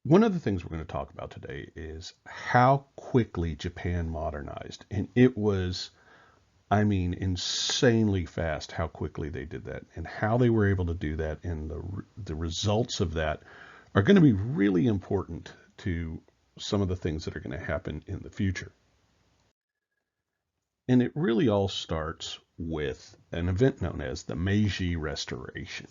One of the things we're going to talk about today is how quickly Japan modernized. And it was, I mean, insanely fast how quickly they did that and how they were able to do that. And the results of that are going to be really important to some of the things that are going to happen in the future. And it really all starts with an event known as the Meiji Restoration.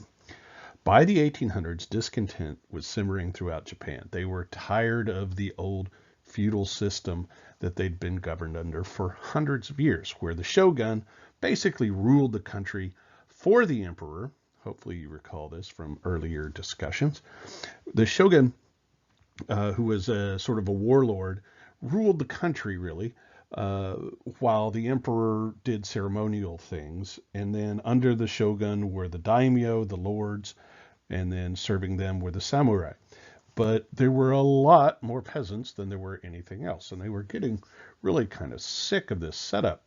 By the 1800s, discontent was simmering throughout Japan. They were tired of the old feudal system that they'd been governed under for hundreds of years, where the shogun basically ruled the country for the emperor. Hopefully, you recall this from earlier discussions. The shogun, who was a sort of a warlord, ruled the country really, uh, while the emperor did ceremonial things. And then under the shogun were the daimyo, the lords, and then serving them were the samurai. But there were a lot more peasants than there were anything else, and they were getting really kind of sick of this setup.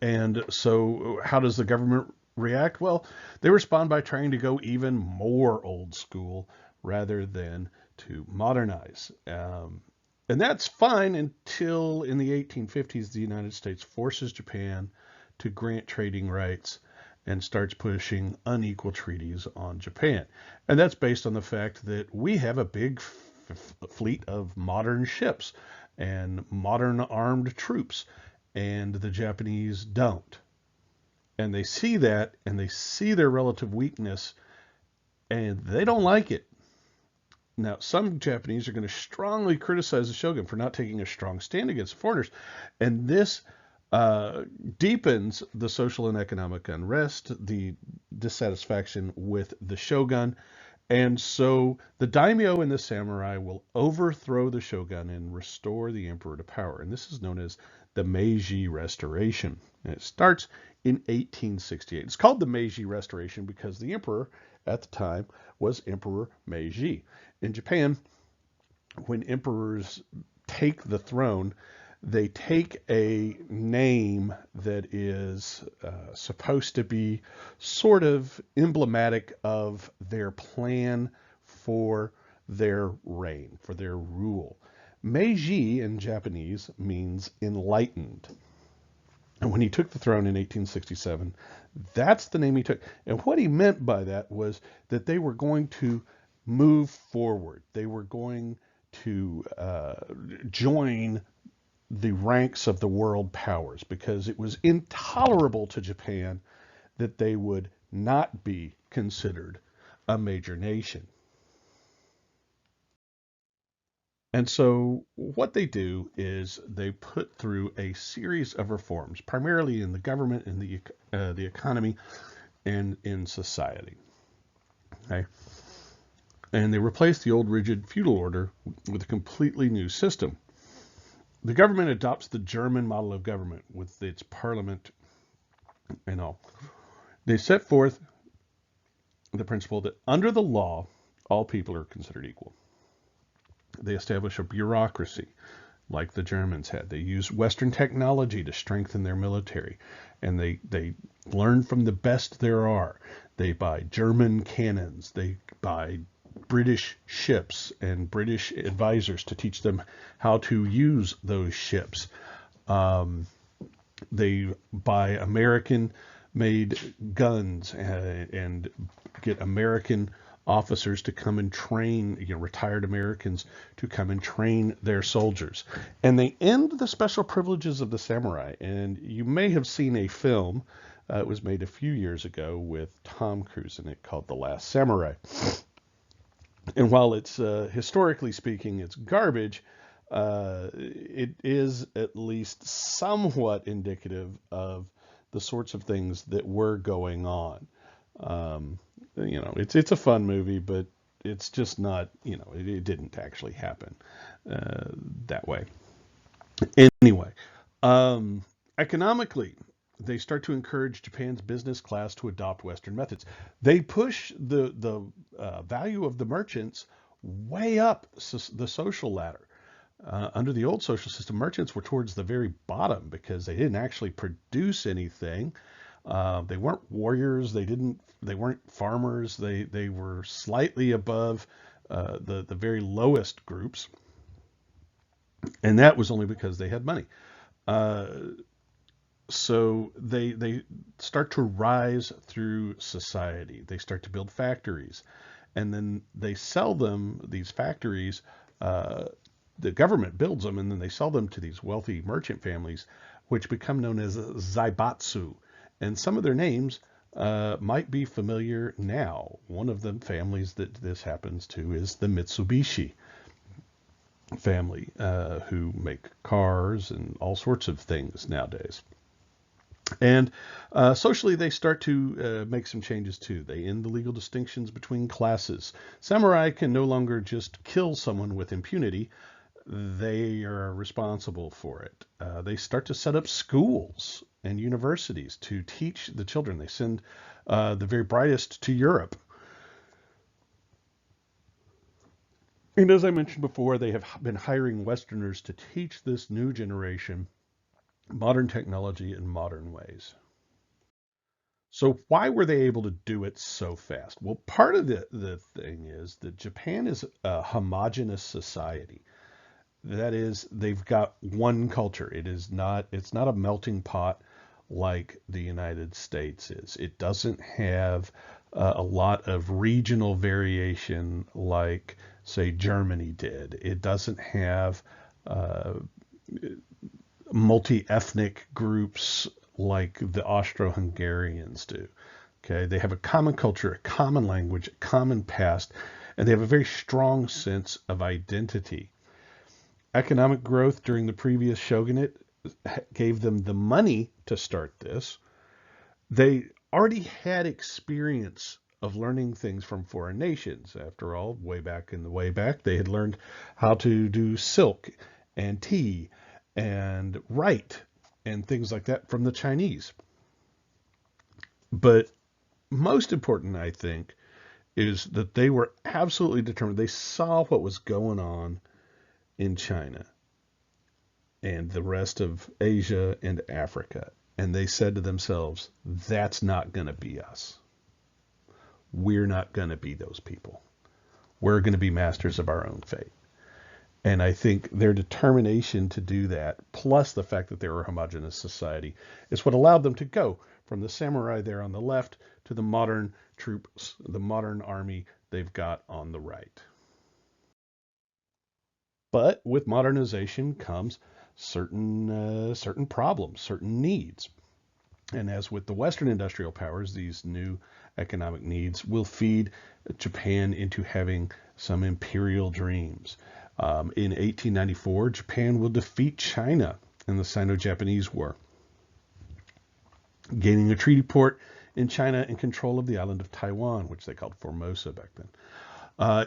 And so, how does the government react? Well, they respond by trying to go even more old school rather than to modernize. And that's fine until in the 1850s, the United States forces Japan to grant trading rights and starts pushing unequal treaties on Japan. And that's based on the fact that we have a big fleet of modern ships and modern armed troops, and the Japanese don't. And they see that and they see their relative weakness and they don't like it. Now, some Japanese are going to strongly criticize the shogun for not taking a strong stand against foreigners, and this uh, deepens the social and economic unrest, the dissatisfaction with the shogun, and so the daimyo and the samurai will overthrow the shogun and restore the emperor to power. And this is known as the Meiji Restoration. And it starts in 1868. It's called the Meiji Restoration because the emperor at the time was Emperor Meiji. In Japan, when emperors take the throne, they take a name that is supposed to be sort of emblematic of their plan for their reign, for their rule. Meiji in Japanese means enlightened. And when he took the throne in 1867, that's the name he took. And what he meant by that was that they were going to move forward. They were going to join the ranks of the world powers because it was intolerable to Japan that they would not be considered a major nation. And so what they do is they put through a series of reforms, primarily in the government, in the economy, and in society. Okay? And they replace the old rigid feudal order with a completely new system. The government adopts the German model of government with its parliament and all. They set forth the principle that under the law, all people are considered equal. They establish a bureaucracy like the Germans had. They use Western technology to strengthen their military, and they learn from the best there are. They buy German cannons. They buy British ships and British advisors to teach them how to use those ships. Um, they buy American made guns and get American officers to come and train, retired Americans to come and train their soldiers. And they end the special privileges of the samurai. And you may have seen a film, it was made a few years ago with Tom Cruise in it called The Last Samurai. And while it's historically speaking, it's garbage, it is at least somewhat indicative of the sorts of things that were going on. Um, it's a fun movie, but it's just not, it didn't actually happen uh, that way. Anyway, um, economically, they start to encourage Japan's business class to adopt Western methods. They push the value of the merchants way up the social ladder. Under the old social system, merchants were towards the very bottom because they didn't actually produce anything. They weren't warriors. They weren't farmers. They were slightly above the very lowest groups, and that was only because they had money. Uh, so they start to rise through society. They start to build factories, and then they sell them these factories. Uh, the government builds them, and then they sell them to these wealthy merchant families, which become known as zaibatsu. And some of their names might be familiar now. One of the families that this happens to is the Mitsubishi family, who make cars and all sorts of things nowadays. And socially, they start to make some changes too. They end the legal distinctions between classes. Samurai can no longer just kill someone with impunity, they are responsible for it. They start to set up schools and universities to teach the children. They send the very brightest to Europe. And as I mentioned before, they have been hiring Westerners to teach this new generation modern technology in modern ways. So why were they able to do it so fast? Well, part of the thing is that Japan is a homogenous society. That is, they've got one culture. It's not a melting pot like the United States is. It doesn't have a lot of regional variation like, say, Germany did. It doesn't have uh, multi-ethnic groups like the Austro-Hungarians do. Okay, they have a common culture, a common language, a common past, and they have a very strong sense of identity. Economic growth during the previous shogunate gave them the money to start this. They already had experience of learning things from foreign nations. After all, way back in the way back, they had learned how to do silk and tea and write and things like that from the Chinese. But most important, I think, is that they were absolutely determined. They saw what was going on in China and the rest of Asia and Africa. And they said to themselves, that's not going to be us. We're not going to be those people. We're going to be masters of our own fate. And I think their determination to do that, plus the fact that they were a homogenous society, is what allowed them to go from the samurai there on the left to the modern troops, the modern army they've got on the right. But with modernization comes certain problems, certain needs. And as with the Western industrial powers, these new economic needs will feed Japan into having some imperial dreams. In 1894, Japan will defeat China in the Sino-Japanese War, gaining a treaty port in China and control of the island of Taiwan, which they called Formosa back then.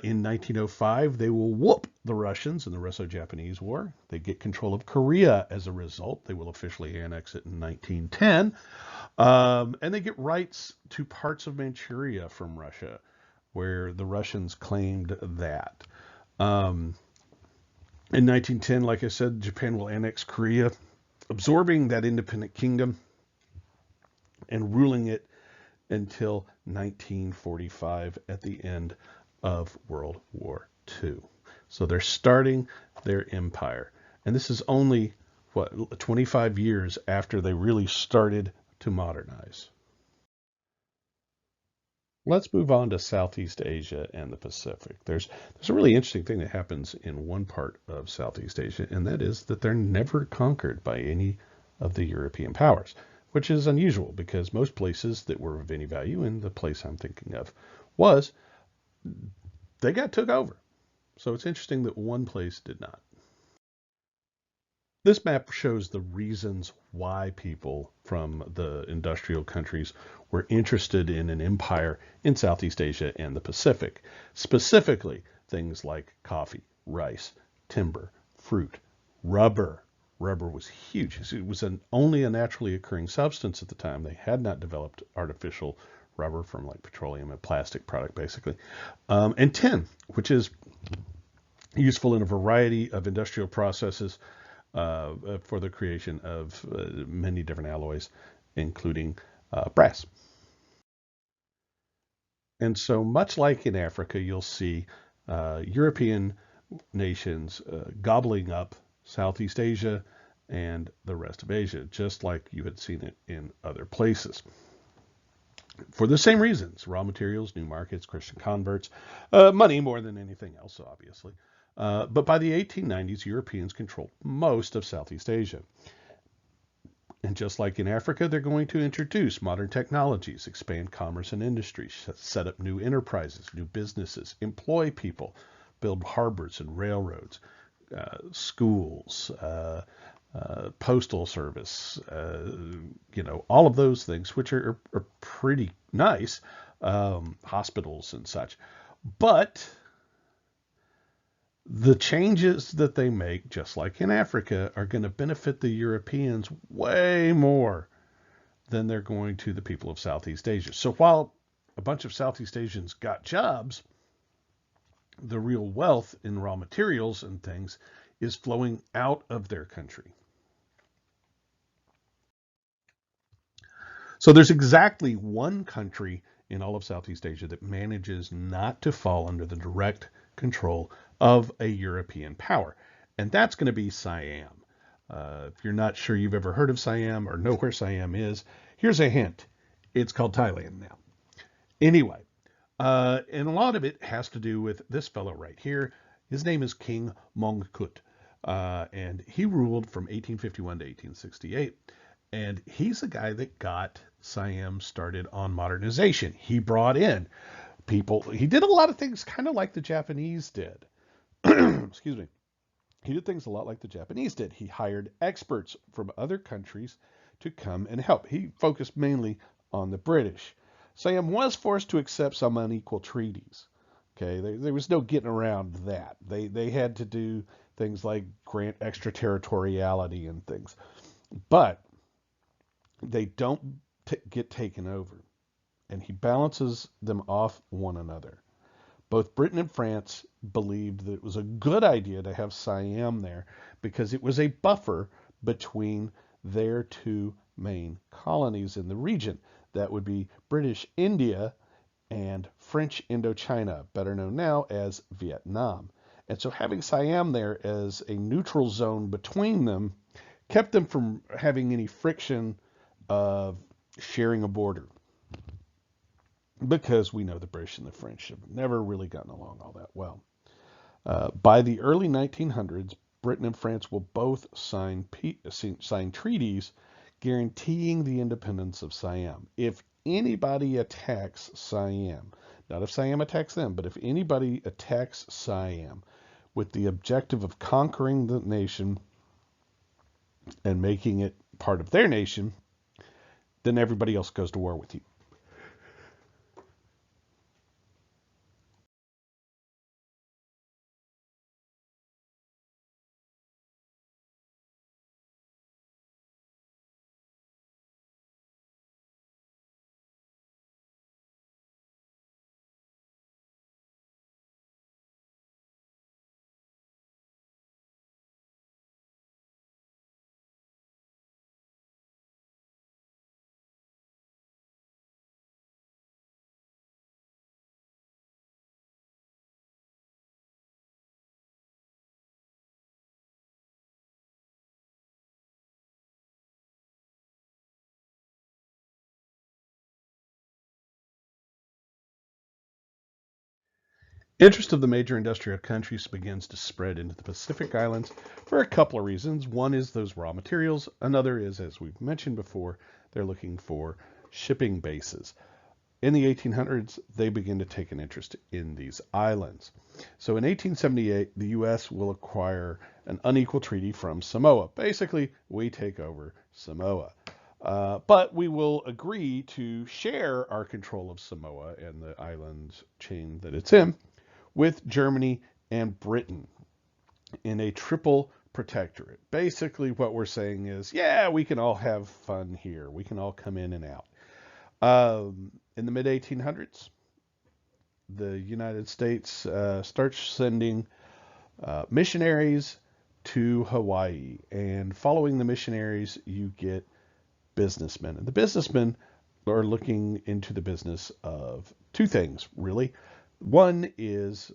In 1905, they will whoop the Russians in the Russo-Japanese War. They get control of Korea as a result. They will officially annex it in 1910. And they get rights to parts of Manchuria from Russia, where the Russians claimed that. In 1910, like I said, Japan will annex Korea, absorbing that independent kingdom and ruling it until 1945 at the end of World War II. So they're starting their empire. And this is only, 25 years after they really started to modernize. Let's move on to Southeast Asia and the Pacific. There's a really interesting thing that happens in one part of Southeast Asia, and that is that they're never conquered by any of the European powers, which is unusual because most places that were of any value, and the place I'm thinking of was, they got took over. So it's interesting that one place did not. This map shows the reasons why people from the industrial countries were interested in an empire in Southeast Asia and the Pacific. Specifically, things like coffee, rice, timber, fruit, rubber. Rubber was huge. It was only a naturally occurring substance at the time. They had not developed artificial rubber from like petroleum and plastic product, basically. And tin, which is useful in a variety of industrial processes for the creation of many different alloys, including brass. And so much like in Africa, you'll see European nations gobbling up Southeast Asia and the rest of Asia, just like you had seen it in other places. For the same reasons: raw materials, new markets, Christian converts, money more than anything else, obviously. But by the 1890s, Europeans controlled most of Southeast Asia. And just like in Africa, they're going to introduce modern technologies, expand commerce and industry, set up new enterprises, new businesses, employ people, build harbors and railroads, schools, postal service, all of those things, which are pretty nice, hospitals and such. But the changes that they make, just like in Africa, are going to benefit the Europeans way more than they're going to the people of Southeast Asia. So while a bunch of Southeast Asians got jobs, the real wealth in raw materials and things is flowing out of their country. So there's exactly one country in all of Southeast Asia that manages not to fall under the direct control of a European power, and that's going to be Siam. If you're not sure you've ever heard of Siam or know where Siam is, here's a hint. It's called Thailand now. Anyway, and a lot of it has to do with this fellow right here. His name is King Mongkut, and he ruled from 1851 to 1868. And he's the guy that got Siam started on modernization. He brought in people. He did a lot of things kind of like the Japanese did. Excuse me. He did things a lot like the Japanese did. He hired experts from other countries to come and help. He focused mainly on the British. Siam was forced to accept some unequal treaties. Okay, there was no getting around that. They had to do things like grant extraterritoriality and things, but they don't get taken over. And he balances them off one another. Both Britain and France believed that it was a good idea to have Siam there because it was a buffer between their two main colonies in the region. That would be British India and French Indochina, better known now as Vietnam. And so having Siam there as a neutral zone between them kept them from having any friction of sharing a border, because we know the British and the French have never really gotten along all that well. By the early 1900s, Britain and France will both sign treaties guaranteeing the independence of Siam. If anybody attacks Siam, not if Siam attacks them, but if anybody attacks Siam with the objective of conquering the nation and making it part of their nation, then everybody else goes to war with you. Interest of the major industrial countries begins to spread into the Pacific Islands for a couple of reasons. One is those raw materials. Another is, as we've mentioned before, they're looking for shipping bases. In the 1800s, they begin to take an interest in these islands. So in 1878, the U.S. will acquire an unequal treaty from Samoa. Basically, we take over Samoa. But we will agree to share our control of Samoa and the island chain that it's in with Germany and Britain in a triple protectorate. Basically, what we're saying is, yeah, we can all have fun here. We can all come in and out. In the mid 1800s, the United States starts sending missionaries to Hawaii. And following the missionaries, you get businessmen. And the businessmen are looking into the business of two things, really. One is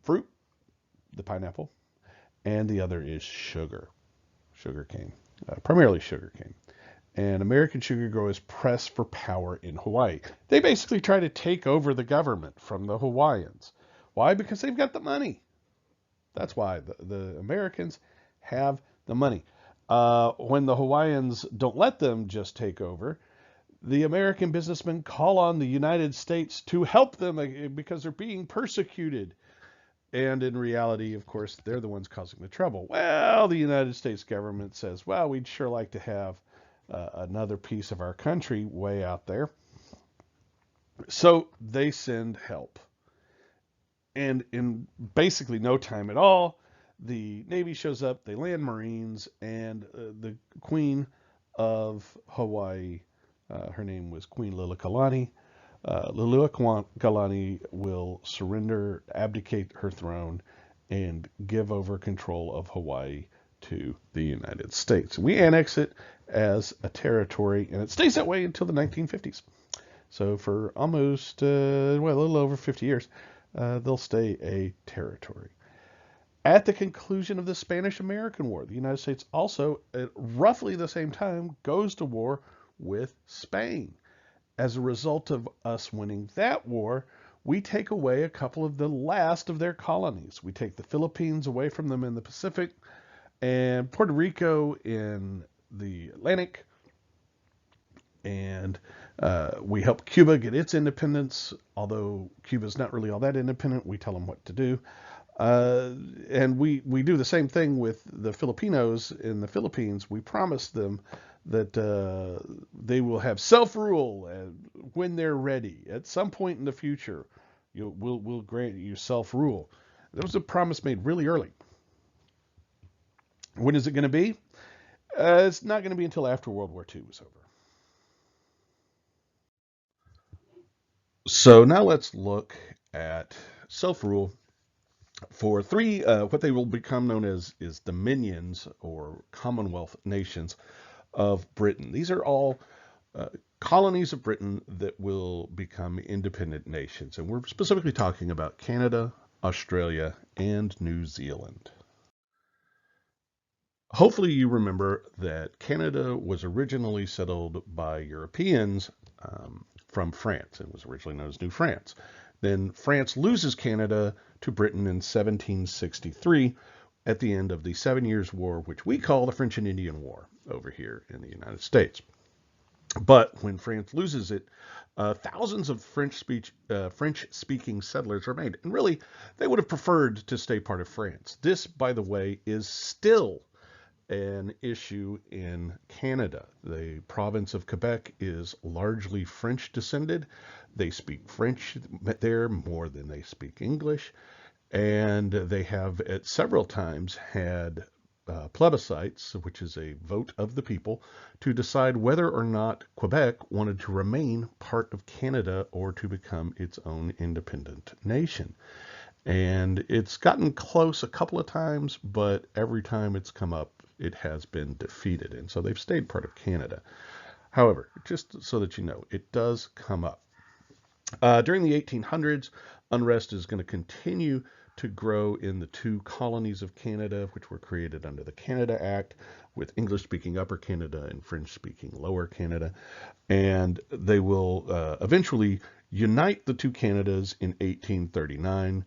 fruit, the pineapple, and the other is sugar cane, primarily sugar cane. And American sugar growers press for power in Hawaii. They basically try to take over the government from the Hawaiians. Why? Because they've got the money. That's why the Americans have the money. When the Hawaiians don't let them just take over, the American businessmen call on the United States to help them because they're being persecuted. And in reality, of course, they're the ones causing the trouble. Well, the United States government says, well, we'd sure like to have another piece of our country way out there. So they send help. And in basically no time at all, the Navy shows up, they land Marines, and the Queen of Hawaii, her name was Queen Liliuokalani. Liliuokalani will surrender, abdicate her throne, and give over control of Hawaii to the United States. We annex it as a territory, and it stays that way until the 1950s. So for almost, a little over 50 years, they'll stay a territory. At the conclusion of the Spanish-American War, the United States also, at roughly the same time, goes to war with Spain. As a result of us winning that war, we take away a couple of the last of their colonies. We take the Philippines away from them in the Pacific, and Puerto Rico in the Atlantic, and we help Cuba get its independence, although Cuba's not really all that independent. We tell them what to do. And we do the same thing with the Filipinos in the Philippines. We promise them that they will have self-rule when they're ready. At some point in the future, we'll grant you self-rule. That was a promise made really early. When is it going to be? It's not going to be until after World War II was over. So now let's look at self-rule for three, what they will become known as is dominions or Commonwealth nations of Britain. These are all colonies of Britain that will become independent nations. And we're specifically talking about Canada, Australia, and New Zealand. Hopefully you remember that Canada was originally settled by Europeans from France. It was originally known as New France. Then France loses Canada to Britain in 1763 at the end of the 7 Years' War, which we call the French and Indian War over here in the United States. But when France loses it, thousands of French-speaking settlers are made. And really, they would have preferred to stay part of France. This, by the way, is still an issue in Canada. The province of Quebec is largely French descended. They speak French there more than they speak English. And they have at several times had plebiscites, which is a vote of the people, to decide whether or not Quebec wanted to remain part of Canada or to become its own independent nation. And it's gotten close a couple of times, but every time it's come up, it has been defeated. And so they've stayed part of Canada. However, just so that you know, it does come up. During the 1800s, unrest is going to continue to grow in the two colonies of Canada, which were created under the Canada Act, with English-speaking Upper Canada and French-speaking Lower Canada. And they will eventually unite the two Canadas in 1839.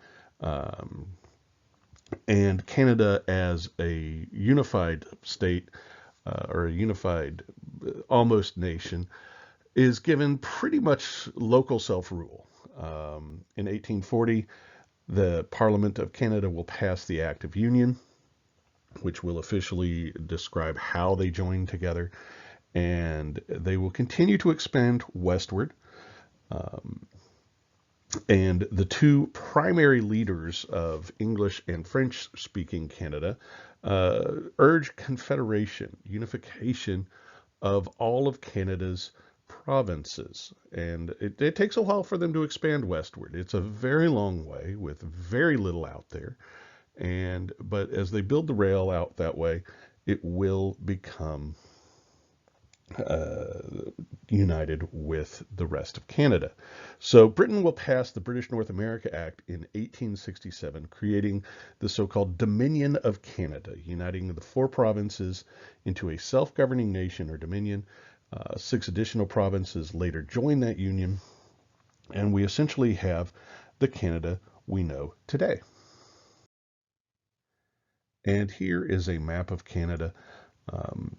And Canada as a unified state or a unified almost nation is given pretty much local self-rule. In 1840, the Parliament of Canada will pass the Act of Union, which will officially describe how they join together, and they will continue to expand westward. And the two primary leaders of English and French-speaking Canada urge confederation, unification of all of Canada's provinces. And it takes a while for them to expand westward. It's a very long way with very little out there. But as they build the rail out that way, it will become uh, united with the rest of Canada. So Britain will pass the British North America Act in 1867, creating the so-called Dominion of Canada, uniting the four provinces into a self-governing nation or dominion. Six additional provinces later joined that union, and we essentially have the Canada we know today. And here is a map of Canada, um,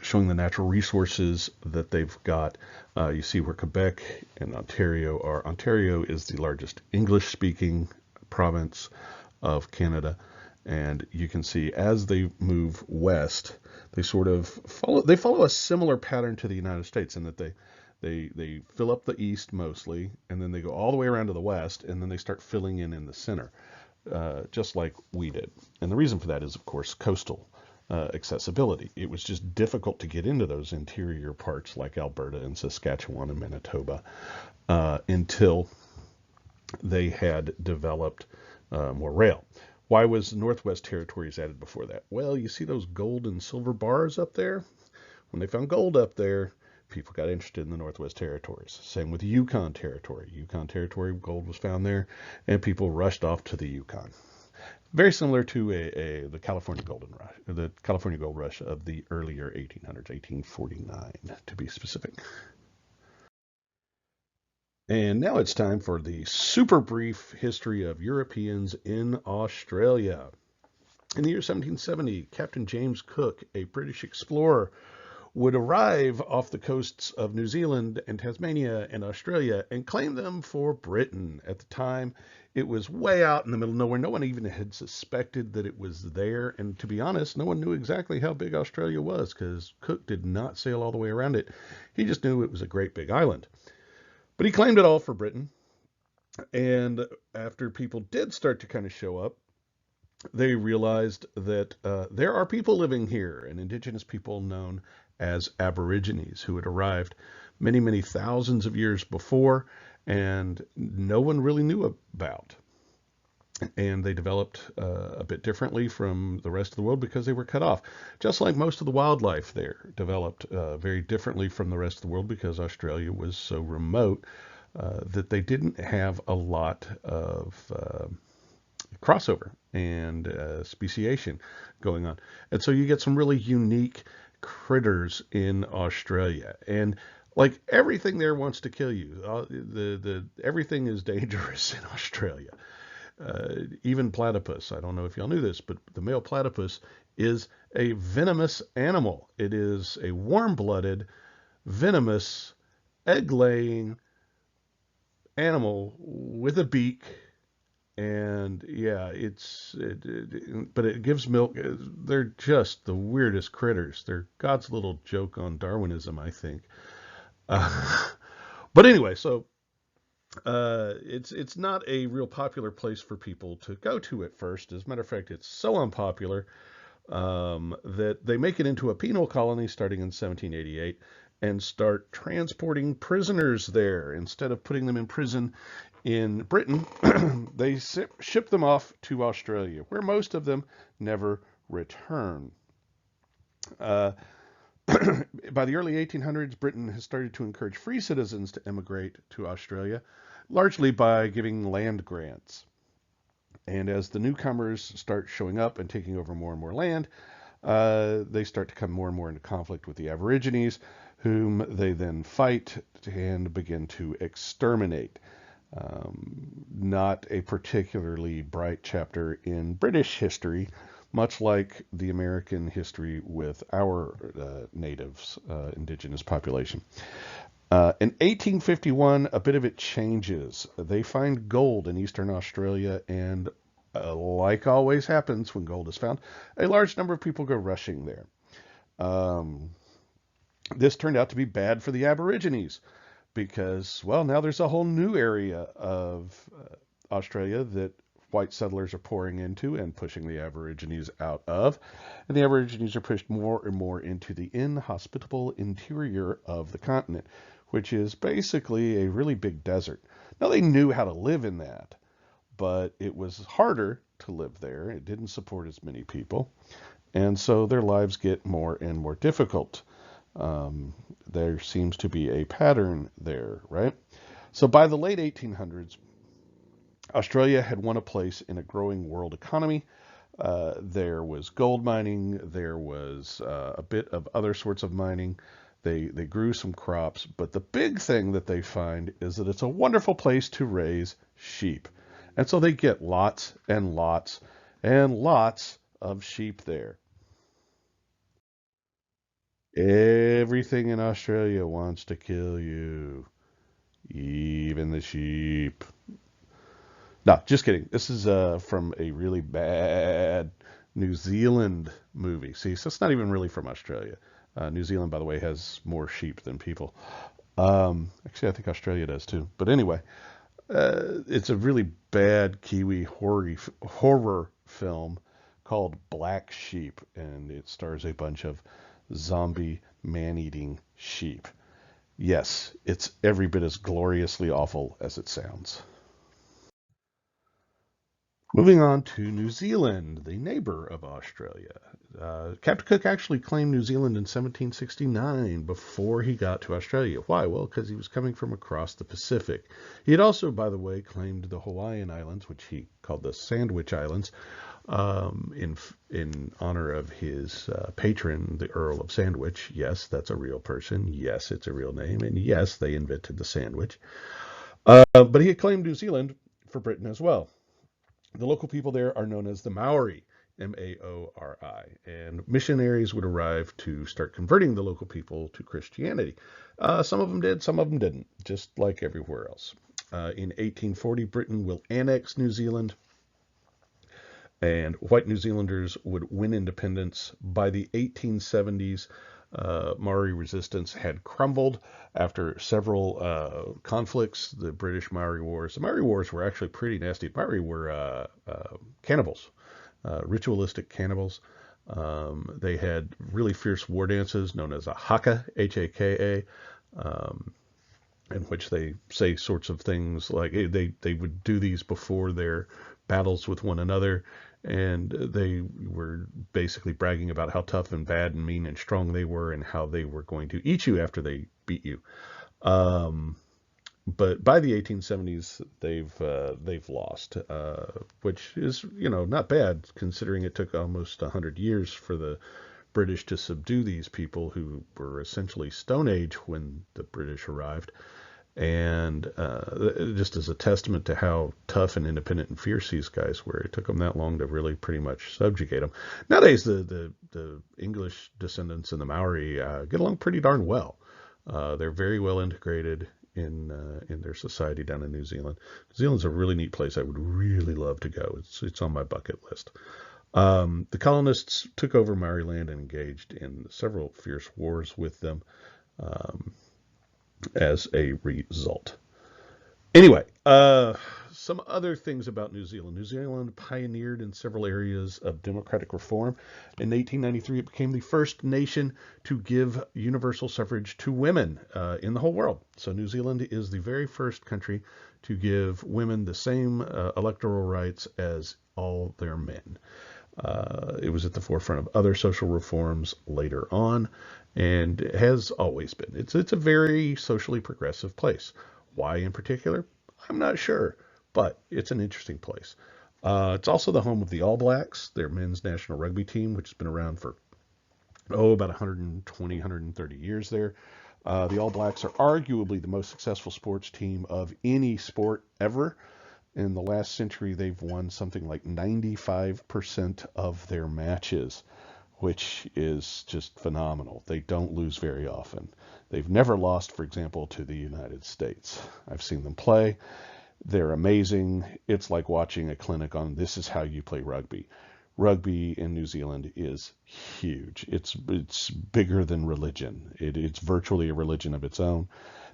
showing the natural resources that they've got. You see where Quebec and Ontario are. Ontario is the largest English-speaking province of Canada, and you can see as they move west, they sort of follow a similar pattern to the United States in that they fill up the east mostly, and then they go all the way around to the west, and then they start filling in the center, just like we did. And the reason for that is, of course, coastal accessibility. It was just difficult to get into those interior parts like Alberta and Saskatchewan and Manitoba until they had developed more rail. Why was Northwest Territories added before that? Well, you see those gold and silver bars up there? When they found gold up there, people got interested in the Northwest Territories. Same with Yukon Territory. Yukon Territory, gold was found there, and people rushed off to the Yukon. Very similar to the California Golden Rush, the California Gold Rush of the earlier 1800s, 1849 to be specific. And now it's time for the super brief history of Europeans in Australia. In the year 1770, Captain James Cook, a British explorer, would arrive off the coasts of New Zealand and Tasmania and Australia and claim them for Britain. At the time, it was way out in the middle of nowhere. No one even had suspected that it was there. And to be honest, no one knew exactly how big Australia was because Cook did not sail all the way around it. He just knew it was a great big island. But he claimed it all for Britain. And after people did start to kind of show up, they realized that there are people living here, and indigenous people known as Aborigines, who had arrived many, many thousands of years before, and no one really knew about. And they developed a bit differently from the rest of the world because they were cut off. Just like most of the wildlife there developed very differently from the rest of the world because Australia was so remote that they didn't have a lot of crossover and speciation going on. And so you get some really unique critters in Australia. And like everything there wants to kill you. Everything is dangerous in Australia. Even platypus. I don't know if y'all knew this, but the male platypus is a venomous animal. It is a warm-blooded, venomous, egg-laying animal with a beak. And yeah, but it gives milk. They're just the weirdest critters. They're God's little joke on Darwinism, I think. Uh, but anyway, so it's not a real popular place for people to go to at first. As a matter of fact, it's so unpopular that they make it into a penal colony starting in 1788 and start transporting prisoners there. Instead of putting them in prison in Britain, they ship them off to Australia, where most of them never return. Uh, by the early 1800s, Britain has started to encourage free citizens to emigrate to Australia, largely by giving land grants. And as the newcomers start showing up and taking over more and more land, they start to come more and more into conflict with the Aborigines, whom they then fight and begin to exterminate. Not a particularly bright chapter in British history, much like the American history with our natives, indigenous population. In 1851, a bit of it changes. They find gold in eastern Australia, and like always happens when gold is found, a large number of people go rushing there. This turned out to be bad for the Aborigines because, well, now there's a whole new area of Australia that white settlers are pouring into and pushing the Aborigines out of. And the Aborigines are pushed more and more into the inhospitable interior of the continent, which is basically a really big desert. Now, they knew how to live in that, but it was harder to live there. It didn't support as many people. And so their lives get more and more difficult. There seems to be a pattern there, right? So by the late 1800s, Australia had won a place in a growing world economy. There was gold mining, there was a bit of other sorts of mining. They grew some crops, but the big thing that they find is that it's a wonderful place to raise sheep. And so they get lots and lots and lots of sheep there. Everything in Australia wants to kill you, even the sheep. No, just kidding. This is from a really bad New Zealand movie. See, so it's not even really from Australia. New Zealand, by the way, has more sheep than people. Actually, I think Australia does too. But anyway, it's a really bad Kiwi horror film called Black Sheep, and it stars a bunch of zombie man-eating sheep. Yes, it's every bit as gloriously awful as it sounds. Moving on to New Zealand, the neighbor of Australia. Captain Cook actually claimed New Zealand in 1769 before he got to Australia. Why? Well, because he was coming from across the Pacific. He had also, by the way, claimed the Hawaiian Islands, which he called the Sandwich Islands, in honor of his patron, the Earl of Sandwich. Yes, that's a real person. Yes, it's a real name. And yes, they invented the sandwich. But he had claimed New Zealand for Britain as well. The local people there are known as the Maori, Maori, and missionaries would arrive to start converting the local people to Christianity. Some of them did, some of them didn't, just like everywhere else. In 1840, Britain will annex New Zealand, and white New Zealanders would win independence. By the 1870s, Maori resistance had crumbled after several conflicts. The British Maori Wars. The Maori Wars were actually pretty nasty. Maori were cannibals, ritualistic cannibals. They had really fierce war dances known as a haka, Haka, in which they say sorts of things like they would do these before their battles with one another, and they were basically bragging about how tough and bad and mean and strong they were and how they were going to eat you after they beat you. Um, but by the 1870s, they've lost, which is not bad considering it took almost 100 years for the British to subdue these people who were essentially Stone Age when the British arrived. And just as a testament to how tough and independent and fierce these guys were, it took them that long to really pretty much subjugate them. Nowadays, the English descendants and the Maori get along pretty darn well. They're very well integrated in their society down in New Zealand. New Zealand's a really neat place. I would really love to go. It's on my bucket list. The colonists took over Maori land and engaged in several fierce wars with them. As a result. Anyway, some other things about New Zealand. New Zealand pioneered in several areas of democratic reform. In 1893, it became the first nation to give universal suffrage to women in the whole world. So New Zealand is the very first country to give women the same electoral rights as all their men. It was at the forefront of other social reforms later on, and has always been. It's a very socially progressive place. Why in particular? I'm not sure, but it's an interesting place. It's also the home of the All Blacks, their men's national rugby team, which has been around for about 120, 130 years there. The All Blacks are arguably the most successful sports team of any sport ever. In the last century, they've won something like 95% of their matches, which is just phenomenal. They don't lose very often. They've never lost, for example, to the United States. I've seen them play. They're amazing. It's like watching a clinic on this is how you play rugby. Rugby in New Zealand is huge. It's bigger than religion. It's virtually a religion of its own.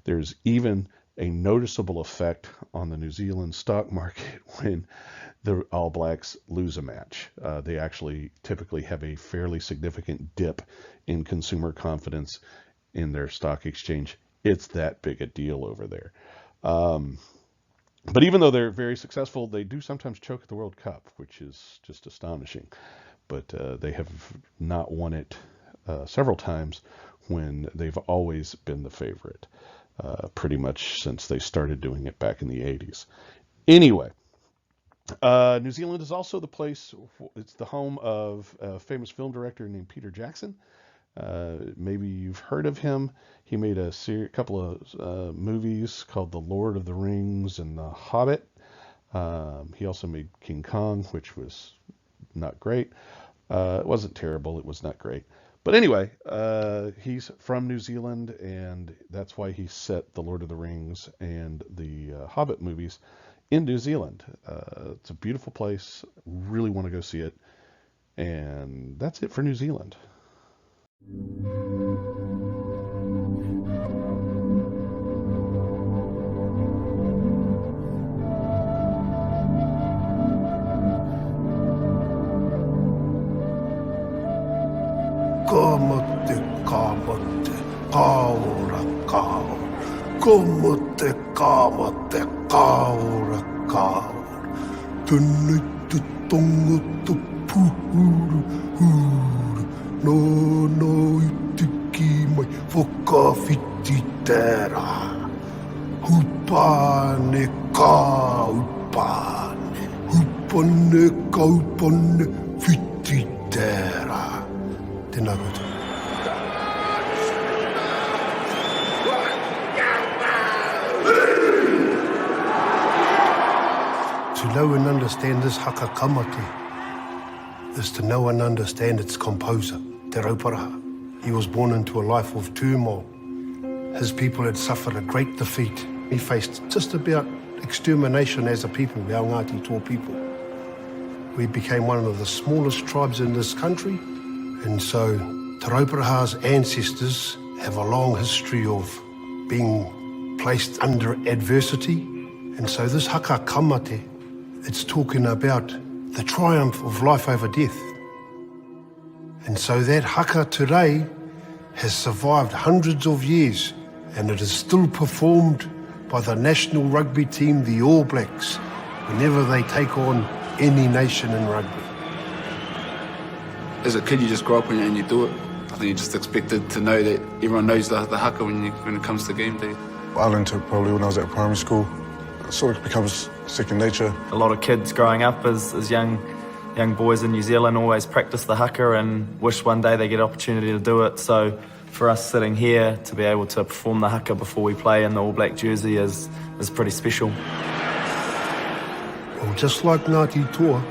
There's even a noticeable effect on the New Zealand stock market when the All Blacks lose a match. They actually typically have a fairly significant dip in consumer confidence in their stock exchange. It's that big a deal over there. But even though they're very successful, they do sometimes choke at the World Cup, which is just astonishing. But they have not won it several times when they've always been the favorite, pretty much since they started doing it back in the 80s. Anyway, New Zealand is also the place, it's the home of a famous film director named Peter Jackson. Maybe you've heard of him. He made a couple of movies called The Lord of the Rings and The Hobbit. He also made King Kong, which was not great. It wasn't terrible. It was not great. But anyway, he's from New Zealand, and that's why he set The Lord of the Rings and the Hobbit movies in New Zealand. It's a beautiful place. Really want to go see it. And that's it for New Zealand. Kamote, kamote, kaora, kaora. Kamote, kamote, kaora, kaora. Tonight the tonga to puhuru, huru. No, no, itiki mai whakawhiti tērā. Hupane ka upane. Hupane ka upane whiti tērā. Tēnā koutou. To know and understand this haka kamate is to know and understand its composer, Te Rauparaha. He was born into a life of turmoil. His people had suffered a great defeat. He faced just about extermination as a people, our Ngāti Toa people. We became one of the smallest tribes in this country, and so Te Rauparaha's ancestors have a long history of being placed under adversity. And so this haka kamate, it's talking about the triumph of life over death. And so that haka today has survived hundreds of years, and it is still performed by the national rugby team, the All Blacks, whenever they take on any nation in rugby. As a kid, you just grow up and you do it. I think you're just expected to know that everyone knows the haka when it comes to game day. I learned it probably when I was at primary school. It sort of becomes second nature. A lot of kids growing up as young boys in New Zealand always practice the haka and wish one day they get an opportunity to do it. So for us sitting here to be able to perform the haka before we play in the All Black jersey is pretty special. Well, just like Ngāti Toa,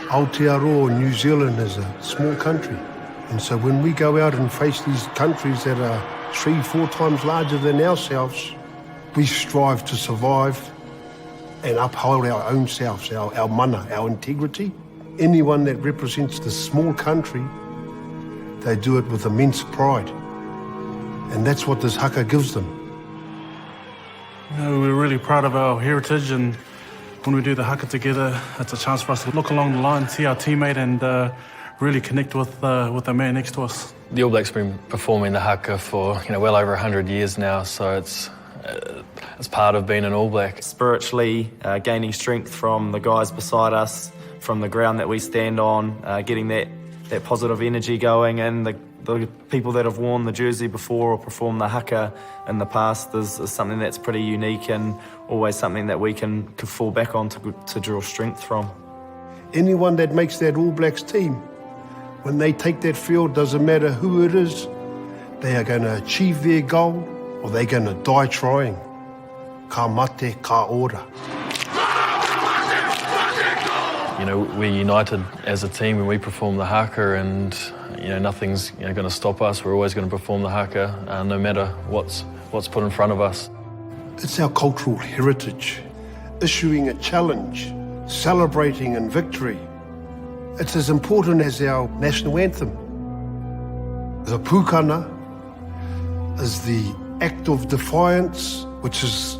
Aotearoa, New Zealand is a small country. And so when we go out and face these countries that are 3-4 times larger than ourselves, we strive to survive and uphold our own selves, our mana, our integrity. Anyone that represents this small country, they do it with immense pride. And that's what this haka gives them. You know, we're really proud of our heritage, and when we do the haka together, it's a chance for us to look along the line, see our teammate, and really connect with the man next to us. The All Blacks have been performing the haka for well over 100 years now, so it's part of being an All Black. Spiritually, gaining strength from the guys beside us, from the ground that we stand on, getting that positive energy going, and the people that have worn the jersey before or performed the haka in the past is something that's pretty unique and always something that we can fall back on to draw strength from. Anyone that makes that All Blacks team, when they take that field, doesn't matter who it is, they are going to achieve their goal or they're going to die trying. Ka mate, ka ora. We're united as a team when we perform the haka, and nothing's going to stop us. We're always going to perform the haka, no matter what's put in front of us. It's our cultural heritage, issuing a challenge, celebrating in victory. It's as important as our national anthem. The pūkana is the act of defiance, which is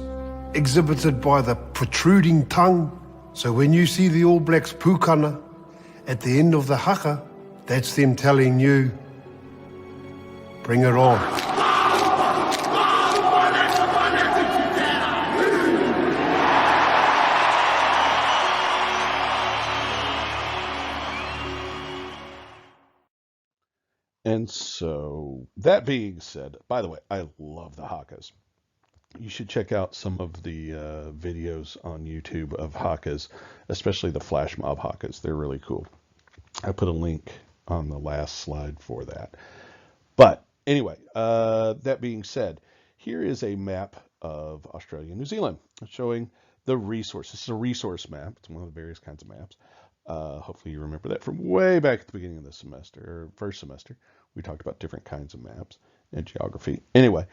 exhibited by the protruding tongue. So when you see the All Blacks pūkana at the end of the haka, that's them telling you, bring it on. And so that being said, by the way, I love the Hakas. You should check out some of the videos on YouTube of Hakas, especially the flash mob Hakas. They're really cool. I put a link on the last slide for that. But anyway, that being said, here is a map of Australia and New Zealand showing the resource. This is a resource map. It's one of the various kinds of maps. Hopefully you remember that from way back at the beginning of the semester, or first semester. We talked about different kinds of maps and geography. Anyway,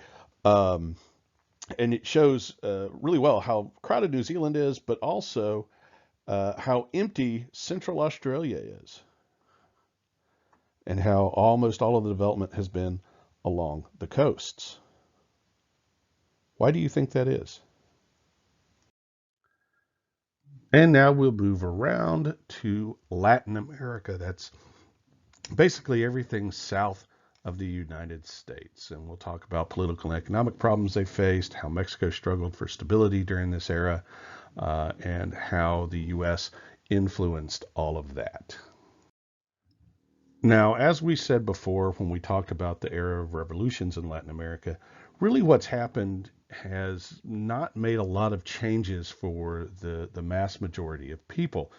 and it shows really well how crowded New Zealand is, but also how empty Central Australia is, and how almost all of the development has been along the coasts. Why do you think that is? And now we'll move around to Latin America. That's basically everything south of the United States. And we'll talk about political and economic problems they faced, how Mexico struggled for stability during this era, and how the U.S. influenced all of that. Now, as we said before, when we talked about the era of revolutions in Latin America, really what's happened has not made a lot of changes for the mass majority of people.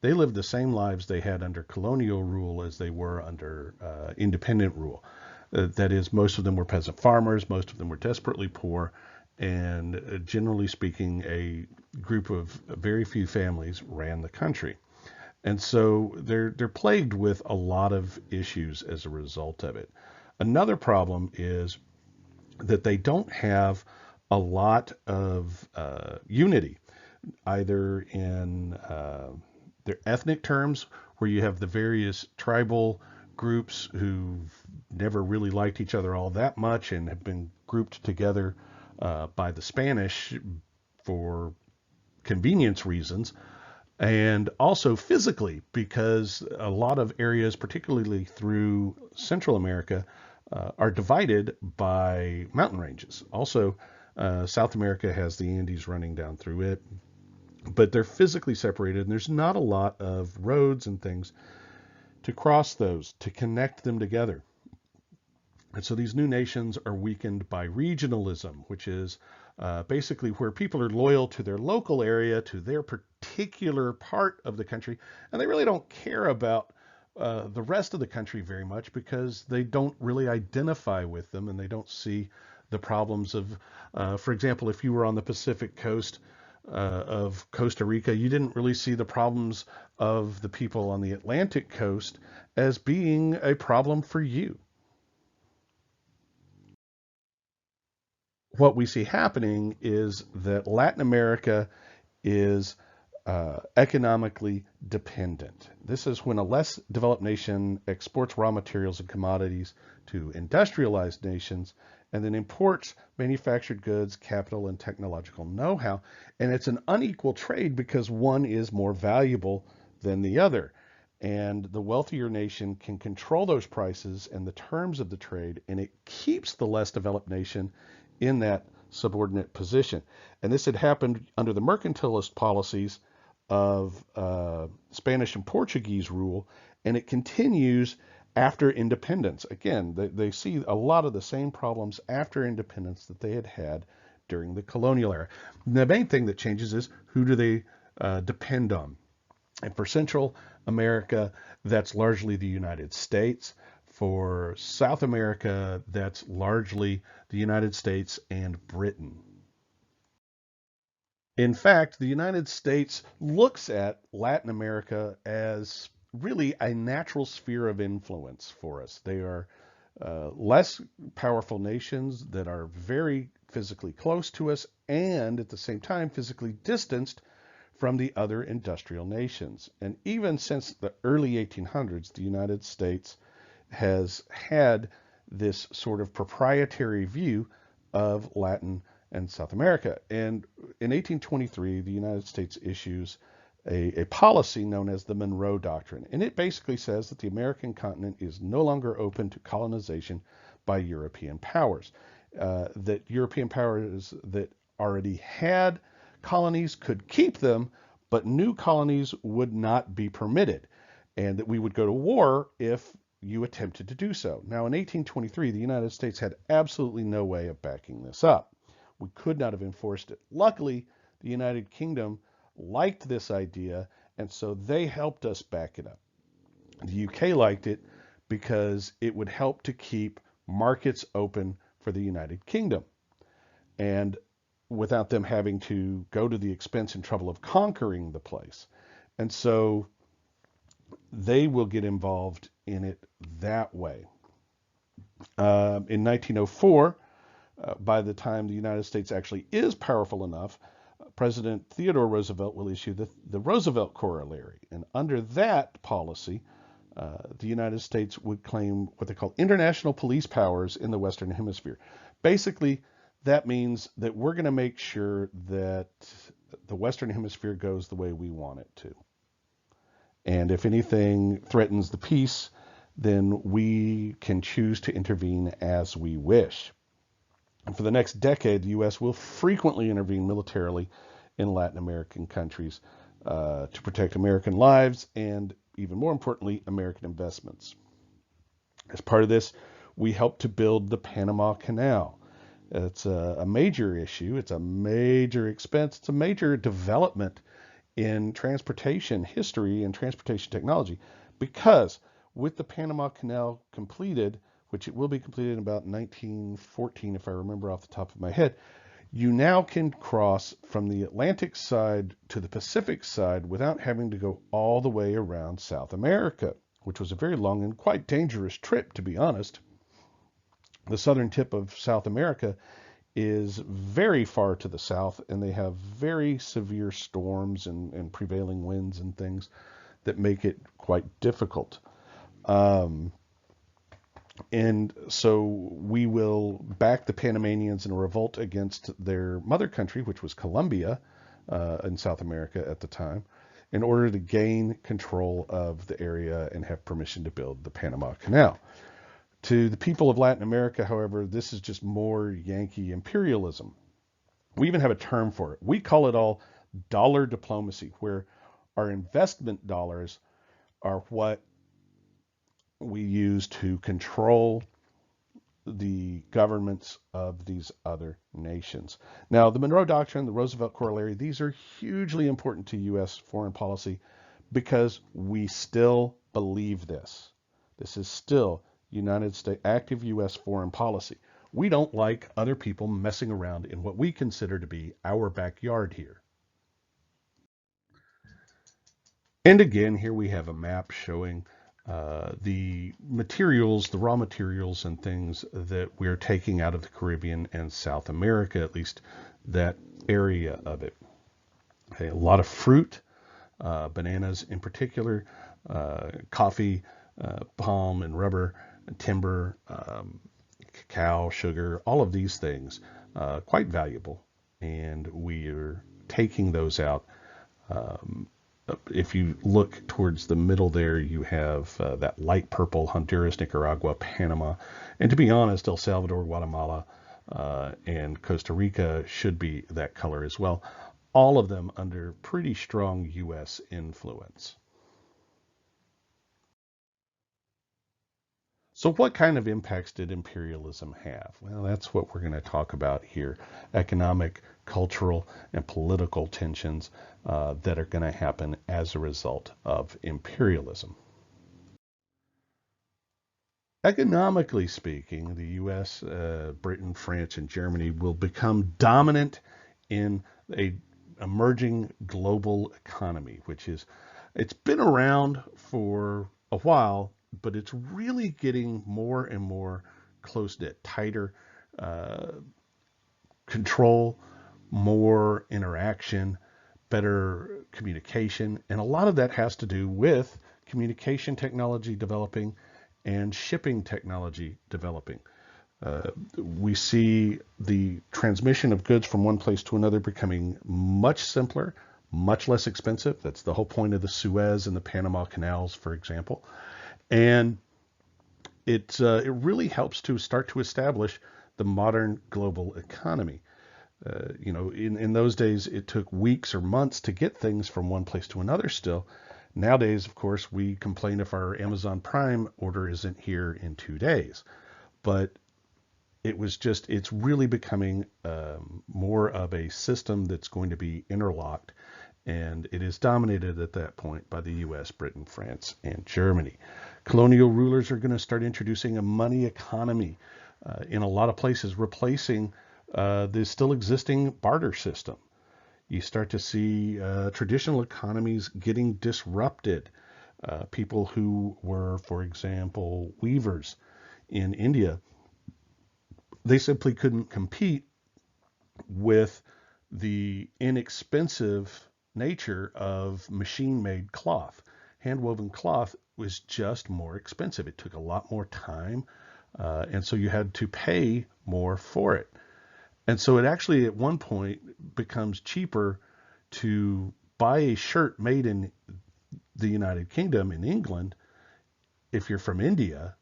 They lived the same lives they had under colonial rule as they were under independent rule. That is, most of them were peasant farmers, most of them were desperately poor, and generally speaking, a group of very few families ran the country. And so they're plagued with a lot of issues as a result of it. Another problem is that they don't have a lot of unity, either in their ethnic terms, where you have the various tribal groups who've never really liked each other all that much and have been grouped together by the Spanish for convenience reasons, and also physically, because a lot of areas, particularly through Central America, are divided by mountain ranges. Also, South America has the Andes running down through it, but they're physically separated, and there's not a lot of roads and things to cross those, to connect them together. And so these new nations are weakened by regionalism, which is basically where people are loyal to their local area, to their particular part of the country, and they really don't care about the rest of the country very much, because they don't really identify with them, and they don't see the problems of, for example, if you were on the Pacific coast of Costa Rica, you didn't really see the problems of the people on the Atlantic coast as being a problem for you. What we see happening is that Latin America is economically dependent. This is when a less developed nation exports raw materials and commodities to industrialized nations, and then imports manufactured goods, capital, and technological know-how. And it's an unequal trade because one is more valuable than the other. And the wealthier nation can control those prices and the terms of the trade, and it keeps the less developed nation in that subordinate position. And this had happened under the mercantilist policies of Spanish and Portuguese rule, and it continues after independence. Again, they see a lot of the same problems after independence that they had had during the colonial era. The main thing that changes is, who do they depend on? And for Central America, that's largely the United States. For South America, that's largely the United States and Britain. In fact, the United States looks at Latin America as really a natural sphere of influence for us. They are less powerful nations that are very physically close to us, and at the same time physically distanced from the other industrial nations. And even since the early 1800s, the United States has had this sort of proprietary view of Latin and South America. And in 1823, the United States issues a policy known as the Monroe Doctrine. And it basically says that the American continent is no longer open to colonization by European powers. That European powers that already had colonies could keep them, but new colonies would not be permitted. And that we would go to war if you attempted to do so. Now, in 1823, the United States had absolutely no way of backing this up. We could not have enforced it. Luckily, the United Kingdom liked this idea, and so they helped us back it up. The UK liked it because it would help to keep markets open for the United Kingdom, and without them having to go to the expense and trouble of conquering the place. And so they will get involved in it that way. In 1904, by the time the United States actually is powerful enough, President Theodore Roosevelt will issue the Roosevelt Corollary. And under that policy, the United States would claim what they call international police powers in the Western Hemisphere. Basically, that means that we're going to make sure that the Western Hemisphere goes the way we want it to. And if anything threatens the peace, then we can choose to intervene as we wish. And for the next decade, the U.S. will frequently intervene militarily in Latin American countries to protect American lives and, even more importantly, American investments. As part of this, we helped to build the Panama Canal. It's a major issue. It's a major expense. It's a major development in transportation history and transportation technology, because with the Panama Canal completed, which it will be completed in about 1914, if I remember off the top of my head, you now can cross from the Atlantic side to the Pacific side without having to go all the way around South America, which was a very long and quite dangerous trip, to be honest. The southern tip of South America is very far to the south, and they have very severe storms and prevailing winds and things that make it quite difficult. And so we will back the Panamanians in a revolt against their mother country, which was Colombia in South America at the time, in order to gain control of the area and have permission to build the Panama Canal. To the people of Latin America, however, this is just more Yankee imperialism. We even have a term for it. We call it all dollar diplomacy, where our investment dollars are what we use to control the governments of these other nations. Now, the Monroe Doctrine, the Roosevelt Corollary, these are hugely important to U.S. foreign policy because we still believe this. This is still United States active U.S. foreign policy. We don't like other people messing around in what we consider to be our backyard here. And again, here we have a map showing the materials, the raw materials and things that we're taking out of the Caribbean and South America, at least that area of it. Okay, a lot of fruit, bananas in particular, coffee, palm and rubber, timber, cacao, sugar, all of these things, quite valuable. And we are taking those out. If you look towards the middle there, you have that light purple, Honduras, Nicaragua, Panama, and to be honest, El Salvador, Guatemala, and Costa Rica should be that color as well. All of them under pretty strong U.S. influence. So what kind of impacts did imperialism have? Well, that's what we're going to talk about here. Economic, cultural, and political tensions that are going to happen as a result of imperialism. Economically speaking, the U.S., Britain, France, and Germany will become dominant in an emerging global economy, it's been around for a while, but it's really getting more and more close-knit, tighter control, more interaction, better communication. And a lot of that has to do with communication technology developing and shipping technology developing. We see the transmission of goods from one place to another becoming much simpler, much less expensive. That's the whole point of the Suez and the Panama Canals, for example. And it really helps to start to establish the modern global economy. In those days, it took weeks or months to get things from one place to another still. Nowadays, of course, we complain if our Amazon Prime order isn't here in 2 days. But it's really becoming more of a system that's going to be interlocked, and it is dominated at that point by the US, Britain, France, and Germany. Colonial rulers are going to start introducing a money economy in a lot of places, replacing the still existing barter system. You start to see traditional economies getting disrupted. People who were, for example, weavers in India, they simply couldn't compete with the inexpensive nature of machine-made cloth. Hand-woven cloth was just more expensive. It took a lot more time, and so you had to pay more for it. And so it actually at one point becomes cheaper to buy a shirt made in the United Kingdom, in England, if you're from India,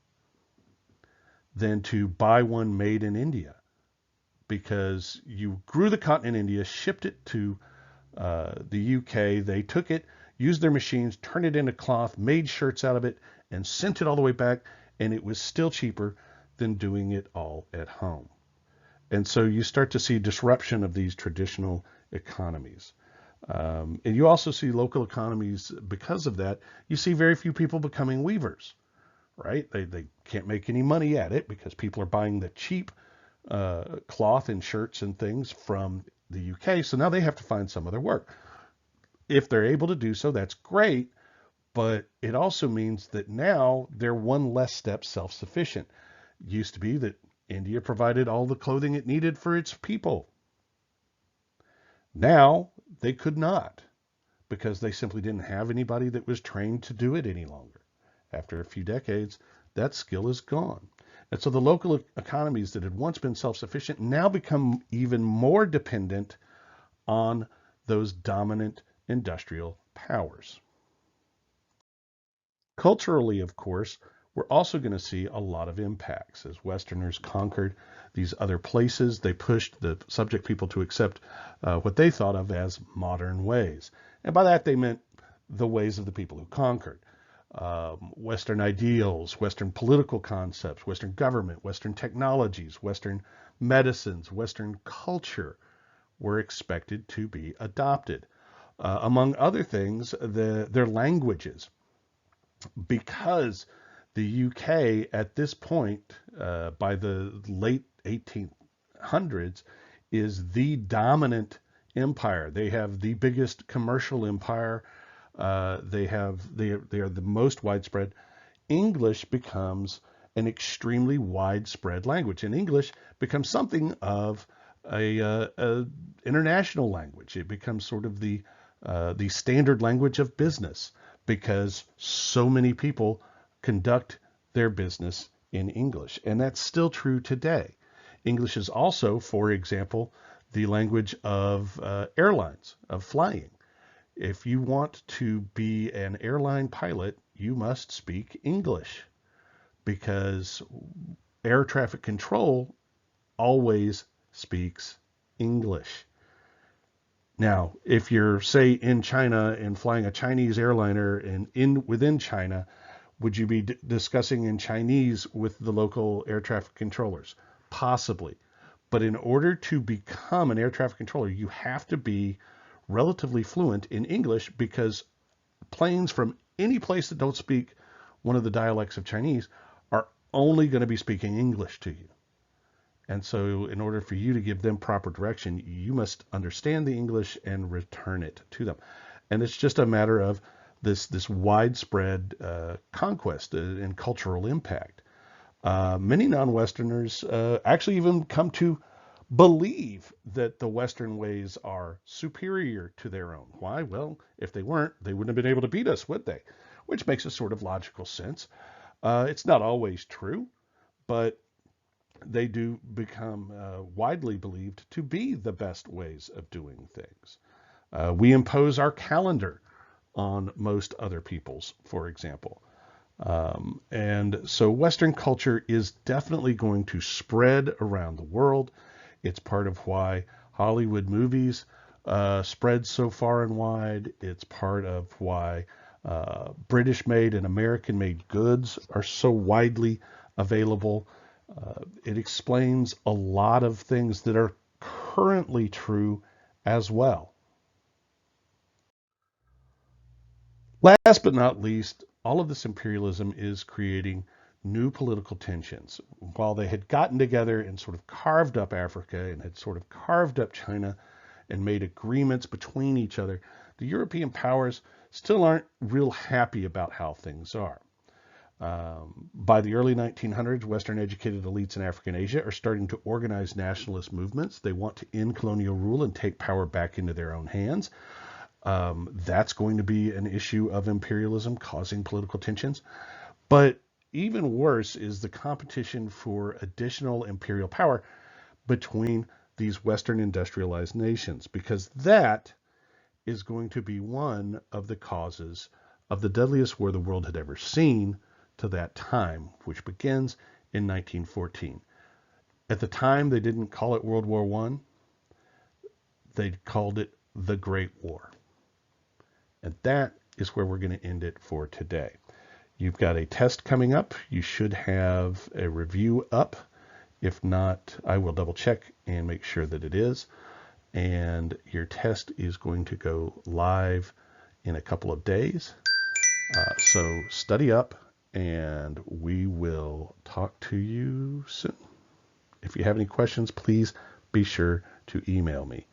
than to buy one made in India, because you grew the cotton in India, shipped it to the UK, they took it, used their machines, turned it into cloth, made shirts out of it, and sent it all the way back, and it was still cheaper than doing it all at home. And so you start to see disruption of these traditional economies. And you also see local economies because of that. You see very few people becoming weavers. Right? They can't make any money at it because people are buying the cheap cloth and shirts and things from the UK. So now they have to find some other work. If they're able to do so, that's great. But it also means that now they're one less step self-sufficient. It used to be that India provided all the clothing it needed for its people. Now they could not, because they simply didn't have anybody that was trained to do it any longer. After a few decades, that skill is gone. And so the local economies that had once been self-sufficient now become even more dependent on those dominant industrial powers. Culturally, of course, we're also going to see a lot of impacts. As Westerners conquered these other places, they pushed the subject people to accept what they thought of as modern ways. And by that, they meant the ways of the people who conquered. Western ideals, Western political concepts, Western government, Western technologies, Western medicines, Western culture were expected to be adopted. Among other things, their languages. Because the UK at this point, by the late 1800s, is the dominant empire. They have the biggest commercial empire. They are the most widespread. English becomes an extremely widespread language, and English becomes something of a international language. It becomes sort of the standard language of business, because so many people conduct their business in English, and that's still true today. English is also, for example, the language of airlines, of flying. If you want to be an airline pilot, you must speak English, because air traffic control always speaks English. Now, if you're, say, in China and flying a Chinese airliner and within China, would you be discussing in Chinese with the local air traffic controllers? Possibly. But in order to become an air traffic controller, you have to be relatively fluent in English, because planes from any place that don't speak one of the dialects of Chinese are only going to be speaking English to you. And so in order for you to give them proper direction, you must understand the English and return it to them. And it's just a matter of this widespread conquest and cultural impact. Many non-Westerners actually even come to believe that the Western ways are superior to their own. Why? Well, if they weren't, they wouldn't have been able to beat us, would they? Which makes a sort of logical sense. It's not always true, but they do become widely believed to be the best ways of doing things. We impose our calendar on most other peoples, for example. And so Western culture is definitely going to spread around the world. It's part of why Hollywood movies spread so far and wide. It's part of why British-made and American-made goods are so widely available. It explains a lot of things that are currently true as well. Last but not least, all of this imperialism is creating new political tensions. While they had gotten together and sort of carved up Africa and had sort of carved up China and made agreements between each other, the European powers still aren't real happy about how things are. By the early 1900s, Western educated elites in Africa and Asia are starting to organize nationalist movements. They want to end colonial rule and take power back into their own hands. That's going to be an issue of imperialism causing political tensions. But even worse is the competition for additional imperial power between these Western industrialized nations, because that is going to be one of the causes of the deadliest war the world had ever seen to that time, which begins in 1914. At the time, they didn't call it World War I. They called it the Great War. And that is where we're going to end it for today. You've got a test coming up. You should have a review up. If not, I will double check and make sure that it is. And your test is going to go live in a couple of days. So study up, and we will talk to you soon. If you have any questions, please be sure to email me.